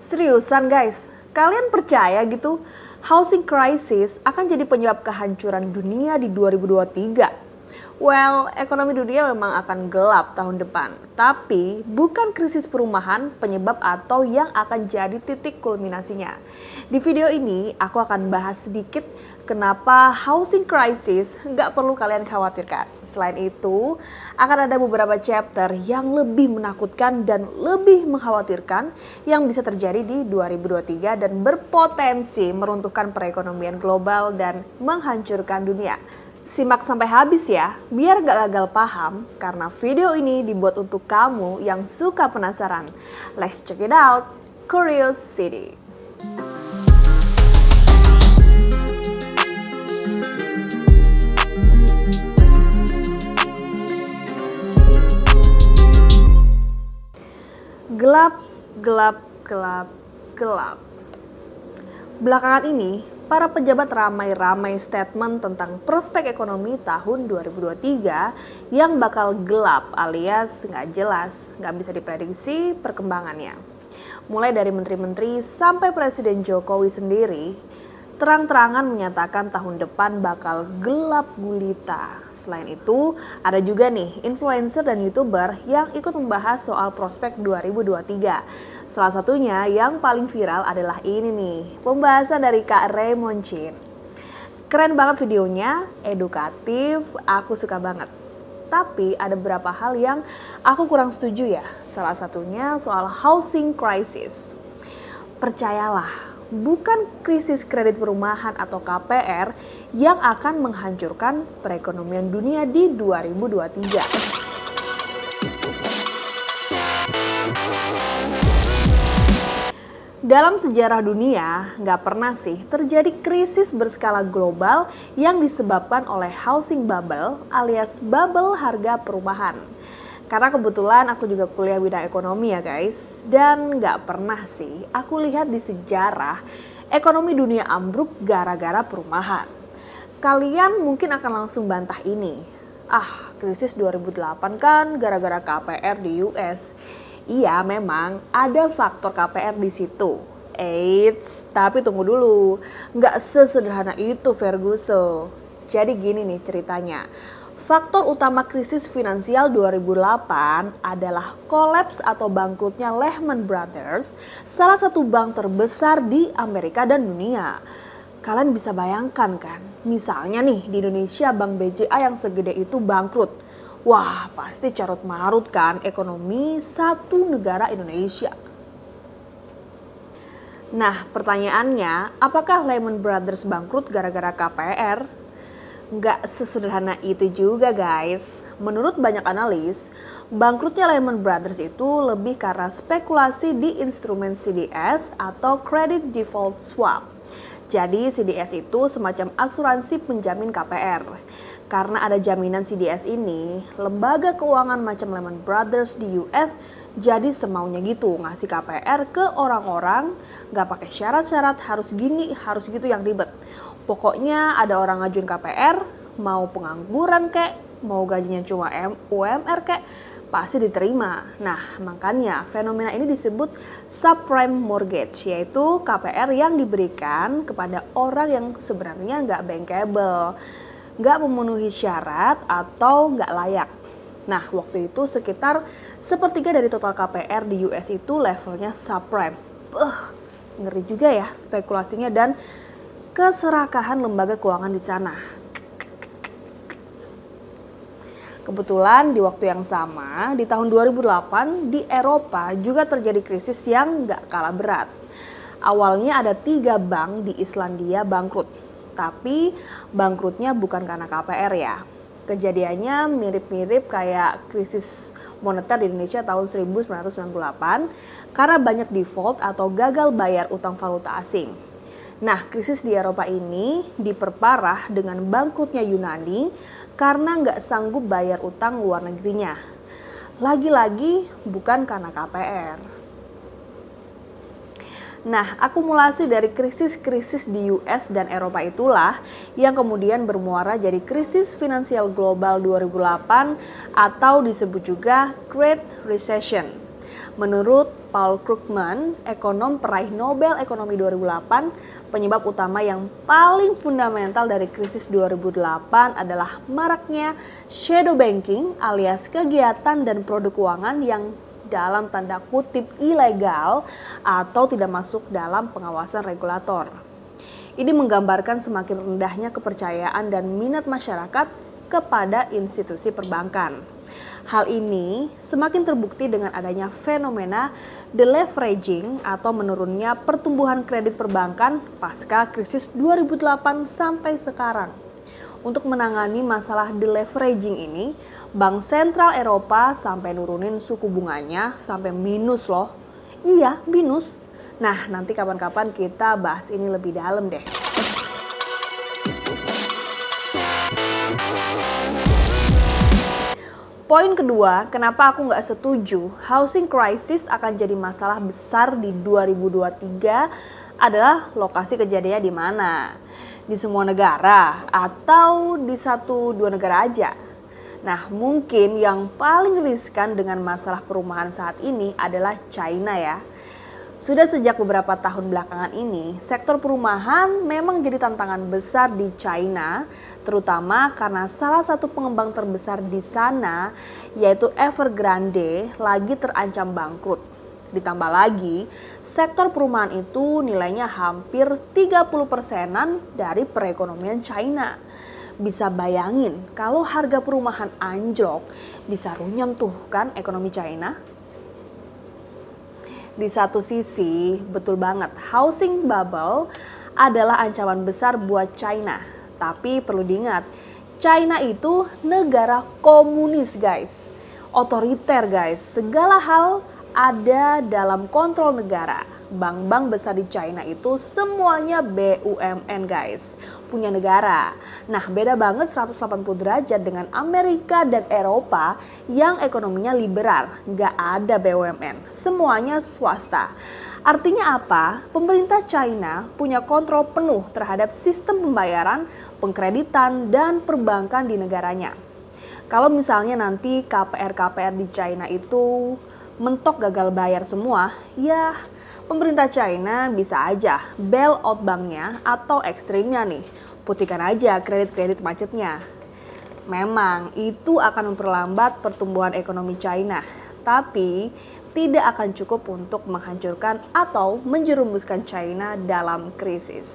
Seriusan guys, kalian percaya gitu housing crisis akan jadi penyebab kehancuran dunia di 2023? Well, ekonomi dunia memang akan gelap tahun depan, tapi bukan krisis perumahan penyebab atau yang akan jadi titik kulminasinya. Di video ini, aku akan bahas sedikit kenapa housing crisis nggak perlu kalian khawatirkan. Selain itu, akan ada beberapa chapter yang lebih menakutkan dan lebih mengkhawatirkan yang bisa terjadi di 2023 dan berpotensi meruntuhkan perekonomian global dan menghancurkan dunia. Simak sampai habis ya, biar gak gagal paham karena video ini dibuat untuk kamu yang suka penasaran. Let's check it out, Curiosity. Gelap, gelap, gelap, gelap. Belakangan ini, para pejabat ramai-ramai statement tentang prospek ekonomi tahun 2023 yang bakal gelap alias nggak jelas, nggak bisa diprediksi perkembangannya. Mulai dari menteri-menteri sampai Presiden Jokowi sendiri, terang-terangan menyatakan tahun depan bakal gelap gulita. Selain itu, ada juga nih influencer dan YouTuber yang ikut membahas soal prospek 2023. Salah satunya yang paling viral adalah ini nih, pembahasan dari Kak Raymond Chin. Keren banget videonya, edukatif, aku suka banget. Tapi ada beberapa hal yang aku kurang setuju ya, salah satunya soal housing crisis. Percayalah, bukan krisis kredit perumahan atau KPR yang akan menghancurkan perekonomian dunia di 2023. Dalam sejarah dunia, nggak pernah sih terjadi krisis berskala global yang disebabkan oleh housing bubble alias bubble harga perumahan. Karena kebetulan aku juga kuliah bidang ekonomi ya guys, dan nggak pernah sih aku lihat di sejarah ekonomi dunia ambruk gara-gara perumahan. Kalian mungkin akan langsung bantah ini, krisis 2008 kan gara-gara KPR di US. Iya memang ada faktor KPR di situ. Eits, tapi tunggu dulu, nggak sesederhana itu Ferguson. Jadi gini nih ceritanya. Faktor utama krisis finansial 2008 adalah kolaps atau bangkrutnya Lehman Brothers, salah satu bank terbesar di Amerika dan dunia. Kalian bisa bayangkan kan, misalnya nih di Indonesia Bank BCA yang segede itu bangkrut. Wah, pasti carut marut kan ekonomi satu negara Indonesia. Nah, pertanyaannya, apakah Lehman Brothers bangkrut gara-gara KPR? Nggak sesederhana itu juga guys. Menurut banyak analis, bangkrutnya Lehman Brothers itu lebih karena spekulasi di instrumen CDS atau Credit Default Swap. Jadi CDS itu semacam asuransi penjamin KPR. Karena ada jaminan CDS ini, lembaga keuangan macam Lehman Brothers di US jadi semaunya gitu ngasih KPR ke orang-orang, gak pakai syarat-syarat harus gini, harus gitu yang ribet. Pokoknya ada orang ngajuin KPR, mau pengangguran kek, mau gajinya cuma UMR kek, pasti diterima. Nah, makanya fenomena ini disebut subprime mortgage, yaitu KPR yang diberikan kepada orang yang sebenarnya nggak bankable, nggak memenuhi syarat atau nggak layak. Nah, waktu itu sekitar sepertiga dari total KPR di US itu levelnya subprime. Ngeri juga ya spekulasinya dan keserakahan lembaga keuangan di sana. Kebetulan di waktu yang sama, di tahun 2008 di Eropa juga terjadi krisis yang nggak kalah berat. Awalnya ada 3 bank di Islandia bangkrut. Tapi bangkrutnya bukan karena KPR ya. Kejadiannya mirip-mirip kayak krisis moneter di Indonesia tahun 1998 karena banyak default atau gagal bayar utang valuta asing. Nah, krisis di Eropa ini diperparah dengan bangkrutnya Yunani karena nggak sanggup bayar utang luar negerinya. Lagi-lagi bukan karena KPR. Nah, akumulasi dari krisis-krisis di US dan Eropa itulah yang kemudian bermuara jadi krisis finansial global 2008 atau disebut juga Great Recession. Menurut Paul Krugman, ekonom peraih Nobel Ekonomi 2008, penyebab utama yang paling fundamental dari krisis 2008 adalah maraknya shadow banking alias kegiatan dan produk keuangan yang dalam tanda kutip ilegal atau tidak masuk dalam pengawasan regulator. Ini menggambarkan semakin rendahnya kepercayaan dan minat masyarakat kepada institusi perbankan. Hal ini semakin terbukti dengan adanya fenomena deleveraging atau menurunnya pertumbuhan kredit perbankan pasca krisis 2008 sampai sekarang. Untuk menangani masalah deleveraging ini, Bank Sentral Eropa sampai nurunin suku bunganya sampai minus loh. Iya, minus. Nah, nanti kapan-kapan kita bahas ini lebih dalam deh. Poin kedua, kenapa aku nggak setuju housing crisis akan jadi masalah besar di 2023 adalah lokasi kejadiannya di mana? Di semua negara atau di 1-2 negara aja? Nah, mungkin yang paling riskan dengan masalah perumahan saat ini adalah China ya. Sudah sejak beberapa tahun belakangan ini, sektor perumahan memang jadi tantangan besar di China, terutama karena salah satu pengembang terbesar di sana, yaitu Evergrande, lagi terancam bangkrut. Ditambah lagi, sektor perumahan itu nilainya hampir 30%-an dari perekonomian China. Bisa bayangin kalau harga perumahan anjlok, bisa runyam tuh kan ekonomi China? Di satu sisi, betul banget, housing bubble adalah ancaman besar buat China. Tapi perlu diingat, China itu negara komunis guys. Otoriter guys, segala hal ada dalam kontrol negara. Bank-bank besar di China itu semuanya BUMN guys, punya negara. Nah, beda banget 180 derajat dengan Amerika dan Eropa yang ekonominya liberal, nggak ada BUMN, semuanya swasta. Artinya apa? Pemerintah China punya kontrol penuh terhadap sistem pembayaran, pengkreditan, dan perbankan di negaranya. Kalau misalnya nanti KPR-KPR di China itu mentok gagal bayar semua, ya pemerintah China bisa aja bail out banknya atau ekstrimnya nih, putihkan aja kredit-kredit macetnya. Memang itu akan memperlambat pertumbuhan ekonomi China, tapi tidak akan cukup untuk menghancurkan atau menjerumuskan China dalam krisis.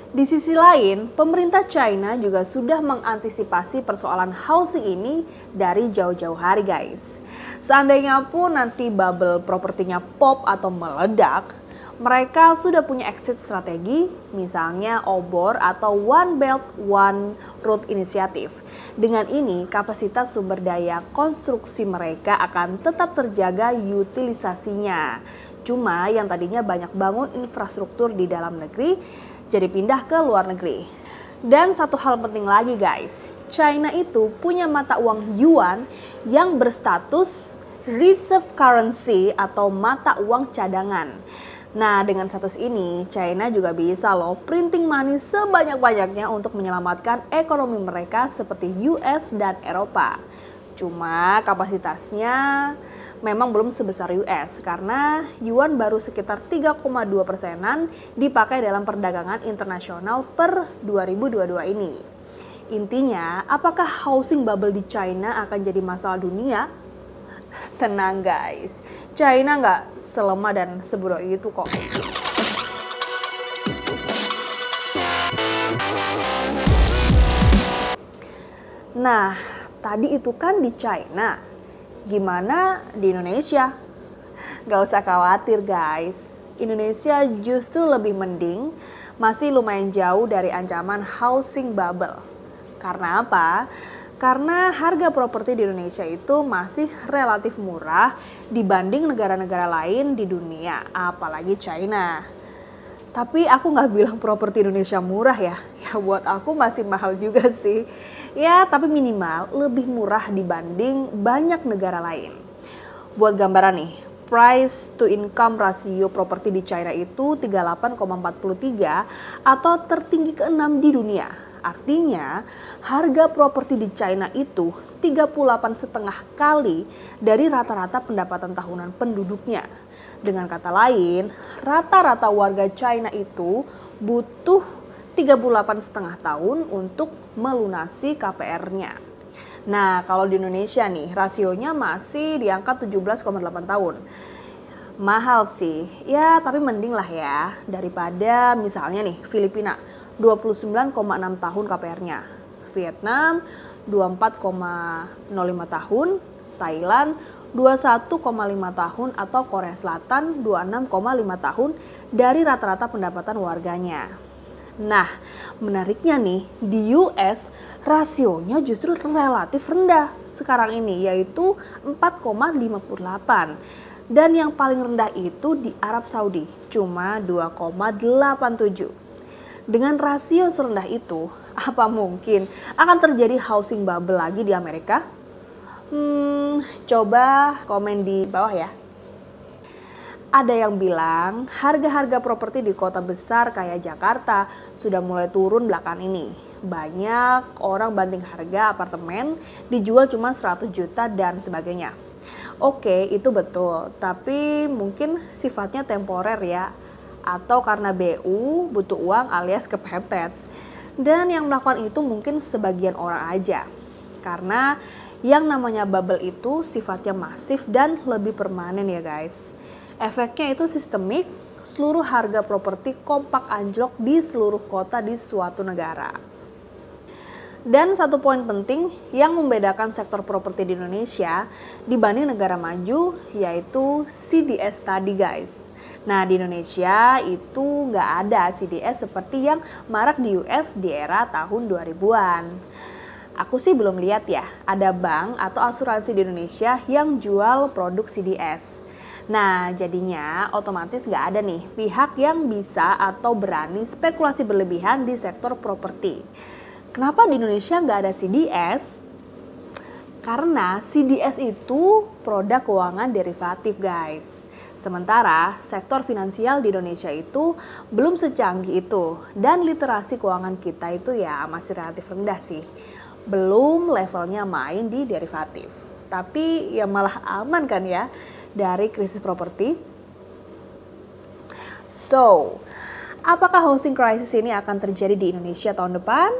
Di sisi lain, pemerintah China juga sudah mengantisipasi persoalan housing ini dari jauh-jauh hari guys. Seandainya pun nanti bubble propertinya pop atau meledak, mereka sudah punya exit strategi, misalnya OBOR atau One Belt One Road Initiative. Dengan ini, kapasitas sumber daya konstruksi mereka akan tetap terjaga utilisasinya. Cuma yang tadinya banyak bangun infrastruktur di dalam negeri, jadi pindah ke luar negeri. Dan satu hal penting lagi guys, China itu punya mata uang yuan yang berstatus reserve currency atau mata uang cadangan. Nah, dengan status ini, China juga bisa loh printing money sebanyak-banyaknya untuk menyelamatkan ekonomi mereka seperti US dan Eropa. Cuma kapasitasnya memang belum sebesar US karena yuan baru sekitar 3,2%-an dipakai dalam perdagangan internasional per 2022 ini. Intinya, apakah housing bubble di China akan jadi masalah dunia? Tenang guys, China nggak selemah dan sebodoh itu kok. Nah, tadi itu kan di China. Gimana di Indonesia? Gak usah khawatir guys, Indonesia justru lebih mending, masih lumayan jauh dari ancaman housing bubble. Karena apa? Karena harga properti di Indonesia itu masih relatif murah dibanding negara-negara lain di dunia, apalagi China. Tapi aku nggak bilang properti Indonesia murah ya, buat aku masih mahal juga sih. Ya, tapi minimal lebih murah dibanding banyak negara lain. Buat gambaran nih, price to income rasio properti di China itu 38,43 atau tertinggi ke-6 di dunia. Artinya, harga properti di China itu 38,5 kali dari rata-rata pendapatan tahunan penduduknya. Dengan kata lain, rata-rata warga China itu butuh 38,5 tahun untuk melunasi KPR-nya. Nah, kalau di Indonesia nih, rasionya masih di angka 17,8 tahun. Mahal sih, ya tapi mending lah ya daripada misalnya nih Filipina 29,6 tahun KPR-nya, Vietnam 24,05 tahun, Thailand 21,5 tahun atau Korea Selatan 26,5 tahun dari rata-rata pendapatan warganya. Nah, menariknya nih, di US rasionya justru relatif rendah sekarang ini, yaitu 4,58. Dan yang paling rendah itu di Arab Saudi, cuma 2,87. Dengan rasio serendah itu, apa mungkin akan terjadi housing bubble lagi di Amerika? Coba komen di bawah ya. Ada yang bilang harga-harga properti di kota besar kayak Jakarta sudah mulai turun belakangan ini. Banyak orang banting harga apartemen dijual cuma 100 juta dan sebagainya. Oke, itu betul, tapi mungkin sifatnya temporer ya. Atau karena BU butuh uang alias kepepet. Dan yang melakukan itu mungkin sebagian orang aja. Karena yang namanya bubble itu sifatnya masif dan lebih permanen ya guys. Efeknya itu sistemik, seluruh harga properti kompak anjlok di seluruh kota di suatu negara. Dan satu poin penting yang membedakan sektor properti di Indonesia dibanding negara maju yaitu CDS tadi guys. Nah, di Indonesia itu nggak ada CDS seperti yang marak di US di era tahun 2000-an. Aku sih belum lihat ya, ada bank atau asuransi di Indonesia yang jual produk CDS. Nah, jadinya otomatis nggak ada nih pihak yang bisa atau berani spekulasi berlebihan di sektor properti. Kenapa di Indonesia nggak ada CDS? Karena CDS itu produk keuangan derivatif guys. Sementara sektor finansial di Indonesia itu belum secanggih itu dan literasi keuangan kita itu ya masih relatif rendah sih. Belum levelnya main di derivatif. Tapi ya malah aman kan ya dari krisis properti. So, apakah housing crisis ini akan terjadi di Indonesia tahun depan?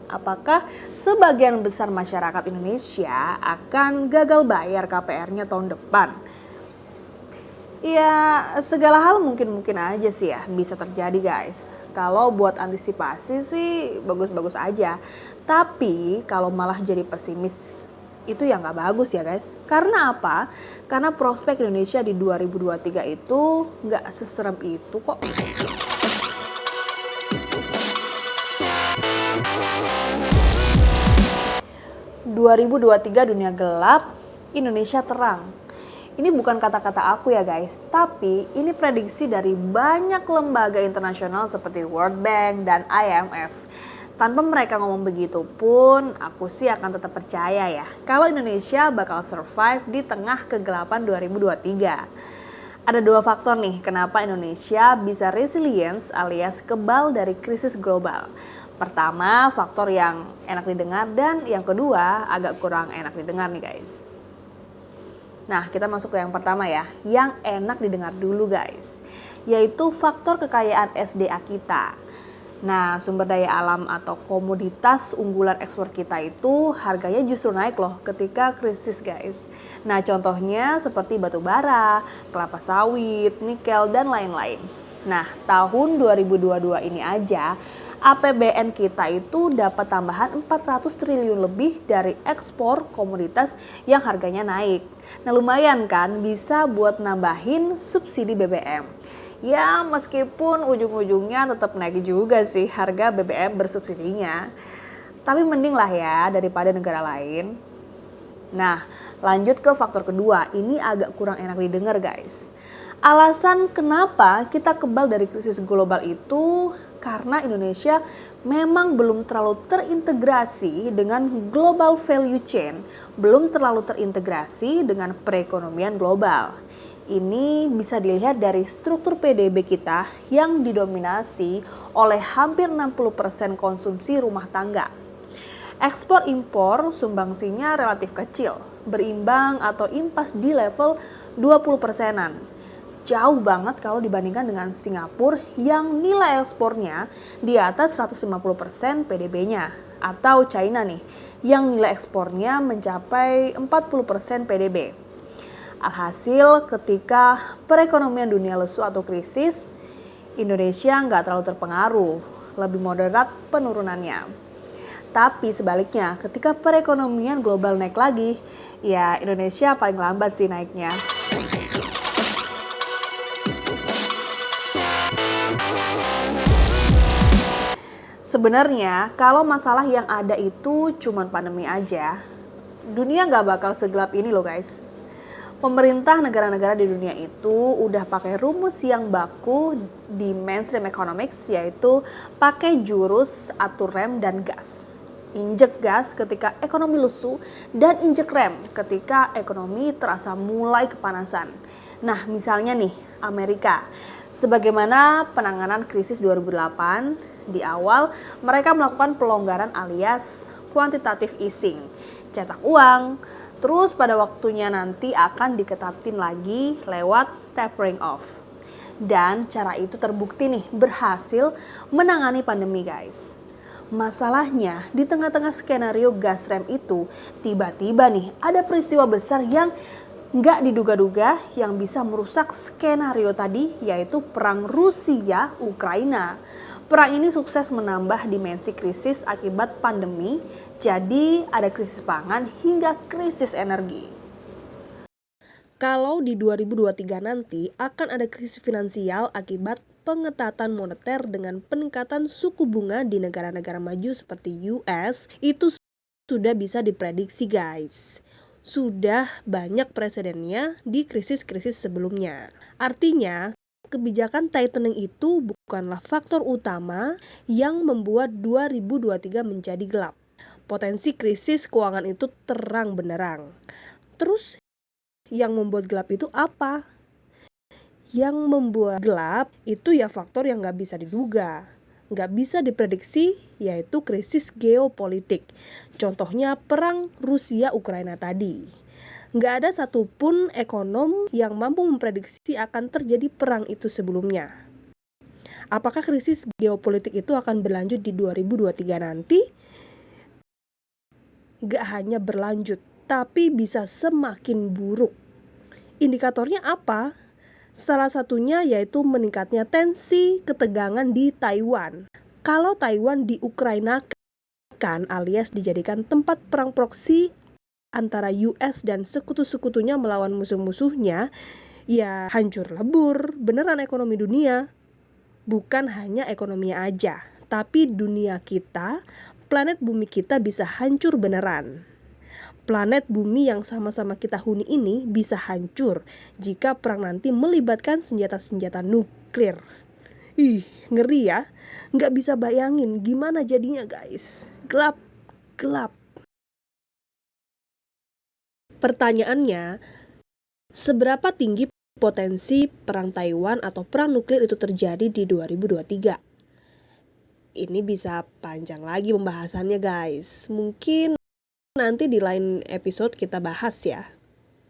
Apakah sebagian besar masyarakat Indonesia akan gagal bayar KPR-nya tahun depan? Ya, segala hal mungkin-mungkin aja sih ya bisa terjadi guys. Kalau buat antisipasi sih bagus-bagus aja. Tapi kalau malah jadi pesimis itu ya nggak bagus ya guys. Karena apa? Karena prospek Indonesia di 2023 itu nggak seserem itu kok. "2023 dunia gelap, Indonesia terang." Ini bukan kata-kata aku ya guys, tapi ini prediksi dari banyak lembaga internasional seperti World Bank dan IMF. Tanpa mereka ngomong begitu pun, aku sih akan tetap percaya ya, kalau Indonesia bakal survive di tengah kegelapan 2023. Ada dua faktor nih, kenapa Indonesia bisa resilience alias kebal dari krisis global. Pertama, faktor yang enak didengar dan yang kedua agak kurang enak didengar nih guys. Nah, kita masuk ke yang pertama ya, yang enak didengar dulu guys, yaitu faktor kekayaan SDA kita. Nah, sumber daya alam atau komoditas unggulan ekspor kita itu harganya justru naik loh ketika krisis guys. Nah, contohnya seperti batu bara, kelapa sawit, nikel, dan lain-lain. Nah, tahun 2022 ini aja APBN kita itu dapat tambahan 400 triliun lebih dari ekspor komoditas yang harganya naik. Nah, lumayan kan bisa buat nambahin subsidi BBM. Ya, meskipun ujung-ujungnya tetap naik juga sih harga BBM bersubsidinya. Tapi mending lah ya daripada negara lain. Nah, lanjut ke faktor kedua. Ini agak kurang enak didengar guys. Alasan kenapa kita kebal dari krisis global itu karena Indonesia memang belum terlalu terintegrasi dengan global value chain, belum terlalu terintegrasi dengan perekonomian global. Ini bisa dilihat dari struktur PDB kita yang didominasi oleh hampir 60% konsumsi rumah tangga. Ekspor impor sumbangsinya relatif kecil, berimbang atau impas di level 20%-an. Jauh banget kalau dibandingkan dengan Singapura yang nilai ekspornya di atas 150% PDB-nya. Atau China nih, yang nilai ekspornya mencapai 40% PDB. Alhasil ketika perekonomian dunia lesu atau krisis, Indonesia nggak terlalu terpengaruh, lebih moderat penurunannya. Tapi sebaliknya, ketika perekonomian global naik lagi, ya Indonesia paling lambat sih naiknya. Sebenarnya, kalau masalah yang ada itu cuma pandemi aja, dunia nggak bakal segelap ini loh guys. Pemerintah negara-negara di dunia itu udah pakai rumus yang baku di mainstream economics, yaitu pakai jurus atur rem dan gas. Injek gas ketika ekonomi lesu dan injek rem ketika ekonomi terasa mulai kepanasan. Nah, misalnya nih, Amerika. Sebagaimana penanganan krisis 2008, di awal mereka melakukan pelonggaran alias quantitative easing, cetak uang, terus pada waktunya nanti akan diketatin lagi lewat tapering off. Dan cara itu terbukti nih berhasil menangani pandemi guys. Masalahnya di tengah-tengah skenario gas rem itu tiba-tiba nih ada peristiwa besar yang nggak diduga-duga yang bisa merusak skenario tadi, yaitu perang Rusia-Ukraina. Perang ini sukses menambah dimensi krisis akibat pandemi, jadi ada krisis pangan hingga krisis energi. Kalau di 2023 nanti akan ada krisis finansial akibat pengetatan moneter dengan peningkatan suku bunga di negara-negara maju seperti US, itu sudah bisa diprediksi guys. Sudah banyak presidennya di krisis-krisis sebelumnya. Artinya, kebijakan tightening itu bukanlah faktor utama yang membuat 2023 menjadi gelap. Potensi krisis keuangan itu terang benderang. Terus, yang membuat gelap itu apa? Yang membuat gelap itu ya faktor yang nggak bisa diduga, nggak bisa diprediksi, yaitu krisis geopolitik. Contohnya perang Rusia-Ukraina tadi. Nggak ada satupun ekonom yang mampu memprediksi akan terjadi perang itu sebelumnya. Apakah krisis geopolitik itu akan berlanjut di 2023 nanti? Nggak hanya berlanjut, tapi bisa semakin buruk. Indikatornya apa? Salah satunya yaitu meningkatnya tensi ketegangan di Taiwan. Kalau Taiwan diukrainakan alias dijadikan tempat perang proksi antara US dan sekutu-sekutunya melawan musuh-musuhnya, ya hancur lebur beneran ekonomi dunia. Bukan hanya ekonominya aja, tapi dunia kita, planet bumi kita bisa hancur beneran. Planet bumi yang sama-sama kita huni ini bisa hancur jika perang nanti melibatkan senjata-senjata nuklir. Ih, ngeri ya. Nggak bisa bayangin gimana jadinya guys. Gelap. Pertanyaannya, seberapa tinggi potensi perang Taiwan atau perang nuklir itu terjadi di 2023? Ini bisa panjang lagi pembahasannya guys. Mungkin nanti di lain episode kita bahas ya.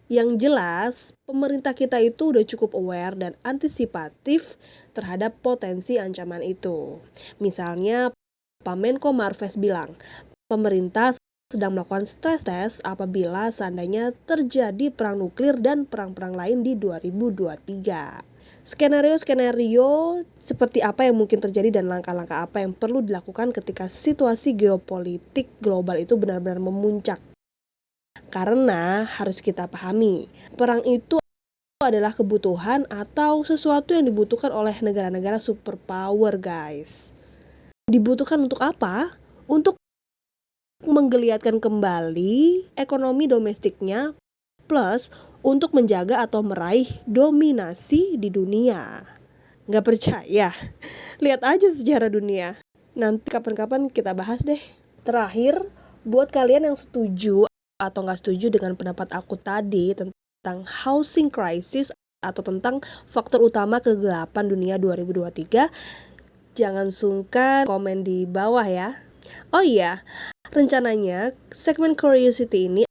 Yang jelas, pemerintah kita itu udah cukup aware dan antisipatif terhadap potensi ancaman itu. Misalnya, Pak Menko Marves bilang, pemerintah sedang melakukan stress test apabila seandainya terjadi perang nuklir dan perang-perang lain di 2023. Skenario-skenario seperti apa yang mungkin terjadi dan langkah-langkah apa yang perlu dilakukan ketika situasi geopolitik global itu benar-benar memuncak. Karena harus kita pahami, perang itu adalah kebutuhan atau sesuatu yang dibutuhkan oleh negara-negara superpower guys. Dibutuhkan untuk apa? Untuk menggeliatkan kembali ekonomi domestiknya, plus untuk menjaga atau meraih dominasi di dunia. Nggak percaya? Lihat aja sejarah dunia. Nanti kapan-kapan kita bahas deh. Terakhir, buat kalian yang setuju atau nggak setuju dengan pendapat aku tadi tentang housing crisis atau tentang faktor utama kegelapan dunia 2023, jangan sungkan komen di bawah ya. Oh iya, rencananya segmen Curiosity ini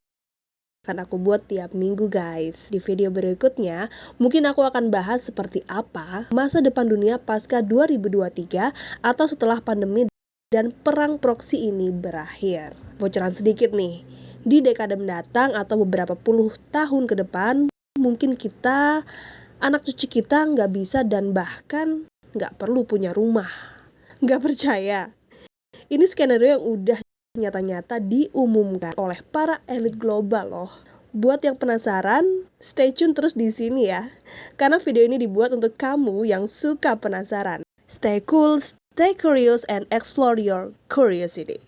akan aku buat tiap minggu guys. Di video berikutnya, mungkin aku akan bahas seperti apa masa depan dunia pasca 2023 atau setelah pandemi dan perang proksi ini berakhir. Bocoran sedikit nih, di dekade mendatang atau beberapa puluh tahun ke depan, mungkin kita, anak cucu kita nggak bisa dan bahkan nggak perlu punya rumah. Nggak percaya? Ini skenario yang udah nyata-nyata diumumkan oleh para elit global loh. Buat yang penasaran, stay tune terus di sini ya. Karena video ini dibuat untuk kamu yang suka penasaran. Stay cool, stay curious, and explore your curiosity.